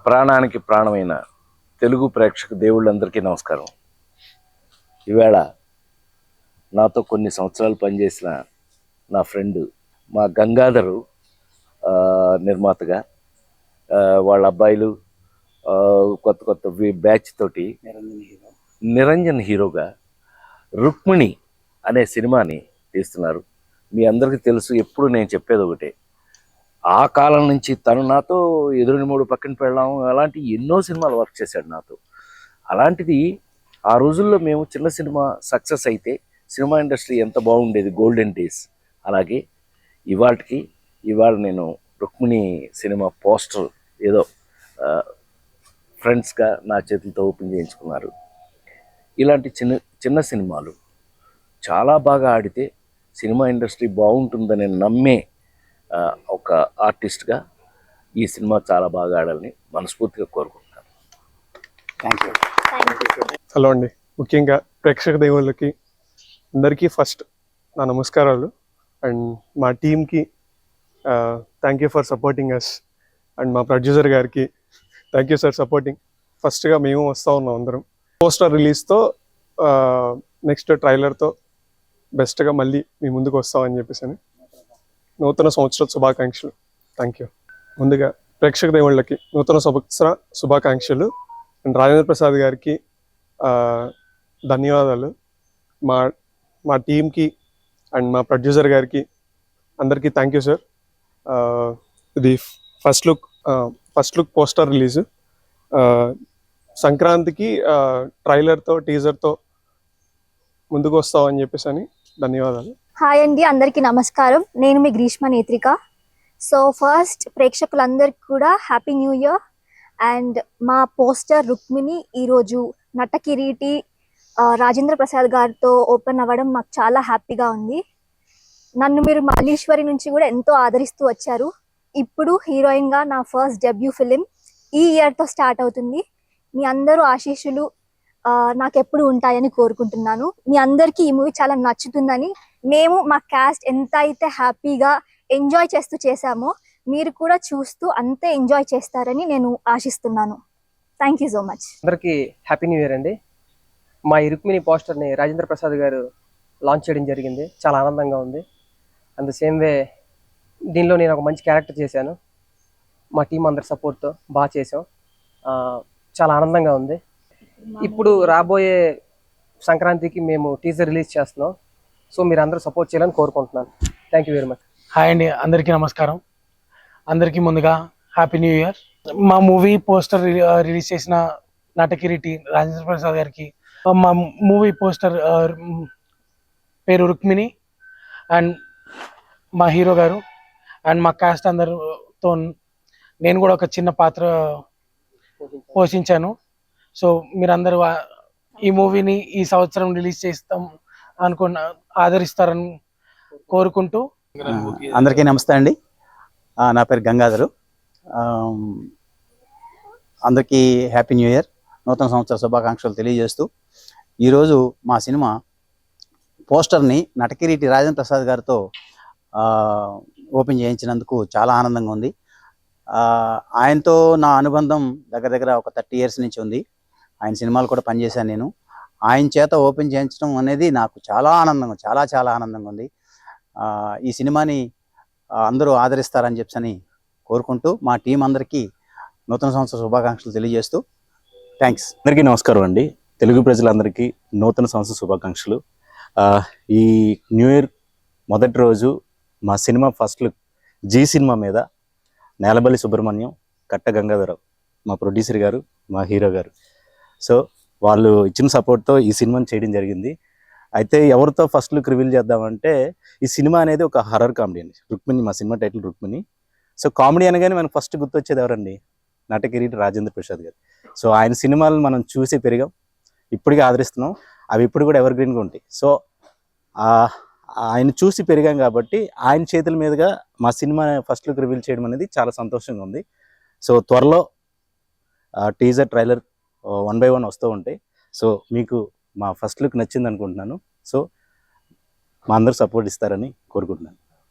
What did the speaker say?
ప్రాణానికి ప్రాణమైన తెలుగు ప్రేక్షక దేవుళ్ళందరికీ నమస్కారం. ఈవేళ నాతో కొన్ని సంవత్సరాలు పనిచేసిన నా ఫ్రెండ్ మా గంగాధరు నిర్మాతగా వాళ్ళ అబ్బాయిలు కొత్త కొత్త బ్యాచ్ తోటి నిరంజన్ హీరోగా రుక్మిణి అనే సినిమాని తీస్తున్నారు. మీ అందరికీ తెలుసు, ఎప్పుడు నేను చెప్పేది ఒకటే, ఆ కాలం నుంచి తను నాతో ఎదురుని మూడు పక్కన పెళ్ళాం అలాంటి ఎన్నో సినిమాలు వర్క్ చేశాడు నాతో. అలాంటిది ఆ రోజుల్లో మేము చిన్న సినిమా సక్సెస్ అయితే సినిమా ఇండస్ట్రీ ఎంత బాగుండేది, గోల్డెన్ డేస్. అలాగే ఇవాళ నేను రుక్మిణి సినిమా పోస్టర్ ఏదో ఫ్రెండ్స్గా నా చేతులతో ఓపెన్ చేయించుకున్నారు. ఇలాంటి చిన్న చిన్న సినిమాలు చాలా బాగా ఆడితే సినిమా ఇండస్ట్రీ బాగుంటుందని నమ్మే ఒక ఆర్టిస్ట్గా ఈ సినిమా చాలా బాగా ఆడాలని మనస్ఫూర్తిగా కోరుకుంటున్నాను. Thank you. హలో అండి, ముఖ్యంగా ప్రేక్షక దేవుళ్ళకి అందరికీ ఫస్ట్ నా నమస్కారాలు. అండ్ మా టీమ్కి thank you for supporting us. And మా ప్రొడ్యూసర్ గారికి థ్యాంక్ యూ సార్ సపోర్టింగ్. ఫస్ట్గా మేము వస్తూ ఉన్నాం అందరం. పోస్టర్ రిలీజ్తో నెక్స్ట్ ట్రైలర్తో బెస్ట్గా మళ్ళీ మీ ముందుకు వస్తామని చెప్పేసి నూతన సంవత్సర శుభాకాంక్షలు. Thank you. ముందుగా ప్రేక్షక దేవుళ్ళకి నూతన సంవత్సర శుభాకాంక్షలు. అండ్ రాజేంద్ర ప్రసాద్ గారికి ధన్యవాదాలు. మా టీంకి అండ్ మా ప్రొడ్యూసర్ గారికి అందరికీ థ్యాంక్ యూ సార్. ఇది ఫస్ట్ లుక్ పోస్టర్ రిలీజ్ సంక్రాంతికి ట్రైలర్తో టీజర్తో ముందుకు వస్తామని చెప్పేసి అని ధన్యవాదాలు. హాయ్ అండి, అందరికీ నమస్కారం. నేను మీ గ్రీష్మ నేత్రిక. సో ఫస్ట్ ప్రేక్షకులందరికీ కూడా హ్యాపీ న్యూ ఇయర్. అండ్ మా పోస్టర్ రుక్మిణి ఈరోజు నటకిరీటి రాజేంద్ర ప్రసాద్ గారితో ఓపెన్ అవ్వడం మాకు చాలా హ్యాపీగా ఉంది. నన్ను మీరు మల్లీశ్వరి నుంచి కూడా ఎంతో ఆదరిస్తూ వచ్చారు. ఇప్పుడు హీరోయిన్గా నా ఫస్ట్ డెబ్యూ ఫిలిం ఈ ఇయర్తో స్టార్ట్ అవుతుంది. మీ అందరూ ఆశీస్సులు నాకు ఎప్పుడు ఉంటాయని కోరుకుంటున్నాను. మీ అందరికీ ఈ మూవీ చాలా నచ్చుతుందని, మేము మా క్యాస్ట్ ఎంత అయితే హ్యాపీగా ఎంజాయ్ చేస్తూ చేశామో మీరు కూడా చూస్తూ అంతే ఎంజాయ్ చేస్తారని నేను ఆశిస్తున్నాను. Thank you so much. అందరికీ హ్యాపీ న్యూ ఇయర్ అండి. మా ఈ రుక్మిణి పోస్టర్ని రాజేంద్ర ప్రసాద్ గారు లాంచ్ చేయడం జరిగింది. చాలా ఆనందంగా ఉంది. అండ్ ద సేమ్ వే దీనిలో నేను ఒక మంచి క్యారెక్టర్ చేశాను. మా టీం అందరి సపోర్ట్తో బాగా చేసాం. చాలా ఆనందంగా ఉంది. ఇప్పుడు రాబోయే సంక్రాంతికి మేము టీజర్ రిలీజ్ చేస్తున్నాం. సో మీరు అందరూ సపోర్ట్ చేయాలని కోరుకుంటున్నాను. Thank you very much. Hi అండి, అందరికీ నమస్కారం. అందరికీ ముందుగా హ్యాపీ న్యూ ఇయర్. మా మూవీ పోస్టర్ రిలీజ్ చేసిన నటకిరీటి రాజేంద్ర ప్రసాద్ గారికి, మా మూవీ పోస్టర్ పేరు రుక్మిణి, అండ్ మా హీరో గారు అండ్ మా కాస్ట్ అందరితో నేను కూడా ఒక చిన్న పాత్ర పోషించాను. సో మీరందరూ ఈ మూవీని ఈ సంవత్సరం రిలీజ్ చేస్తాం ఆదరిస్తారని కోరుకుంటూ. అందరికీ నమస్తే అండి. నా పేరు గంగాధరు. అందరికీ హ్యాపీ న్యూ ఇయర్, నూతన సంవత్సర శుభాకాంక్షలు తెలియజేస్తూ ఈరోజు మా సినిమా పోస్టర్ని నటకిరీటి రాజేంద్ర ప్రసాద్ గారితో ఓపెన్ చేయించినందుకు చాలా ఆనందంగా ఉంది. ఆయనతో నా అనుబంధం దగ్గర దగ్గర ఒక 30 years నుంచి ఉంది. ఆయన సినిమాలు కూడా పనిచేశాను నేను. ఆయన చేత ఓపెన్ చేయించడం అనేది నాకు చాలా ఆనందంగా, చాలా చాలా ఆనందంగా ఉంది. ఈ సినిమాని అందరూ ఆదరిస్తారని చెప్పని కోరుకుంటూ మా టీం అందరికీ నూతన సంవత్సర శుభాకాంక్షలు తెలియజేస్తూ థ్యాంక్స్. అందరికీ నమస్కారం అండి. తెలుగు ప్రజలందరికీ నూతన సంవత్సర శుభాకాంక్షలు. ఈ న్యూ ఇయర్ మొదటి రోజు మా cinema first look Zee cinema మీద నేలబల్లి సుబ్రహ్మణ్యం, కట్ట గంగాధరరావు మా ప్రొడ్యూసర్ గారు, మా హీరో గారు, సో వాళ్ళు ఇచ్చిన సపోర్ట్తో ఈ సినిమాని చేయడం జరిగింది. అయితే ఎవరితో ఫస్ట్ లుక్ రివీల్ చేద్దామంటే, ఈ సినిమా అనేది ఒక హర్రర్ కామెడీ అండి. రుక్మిణి, మా cinema title Rukmini. So comedy అనగానే మనకు ఫస్ట్ గుర్తొచ్చేది ఎవరండి? నటకిరీటి రాజేంద్ర ప్రసాద్ గారు. సో ఆయన సినిమాలను మనం చూసి పెరిగాం, ఇప్పటికీ ఆదరిస్తున్నాం. అవి ఇప్పుడు కూడా ఎవర్ గ్రీన్గా ఉంటాయి. సో ఆయన చూసి పెరిగాం కాబట్టి ఆయన చేతుల మీదుగా మా సినిమా ఫస్ట్ లుక్ రివీల్ చేయడం అనేది చాలా సంతోషంగా ఉంది. సో త్వరలో టీజర్, ట్రైలర్ 1 by 1 వస్తూ ఉంటాయి. సో మీకు మా ఫస్ట్ లుక్ నచ్చింది అనుకుంటున్నాను. సో మా అందరూ సపోర్ట్ ఇస్తారని కోరుకుంటున్నాను.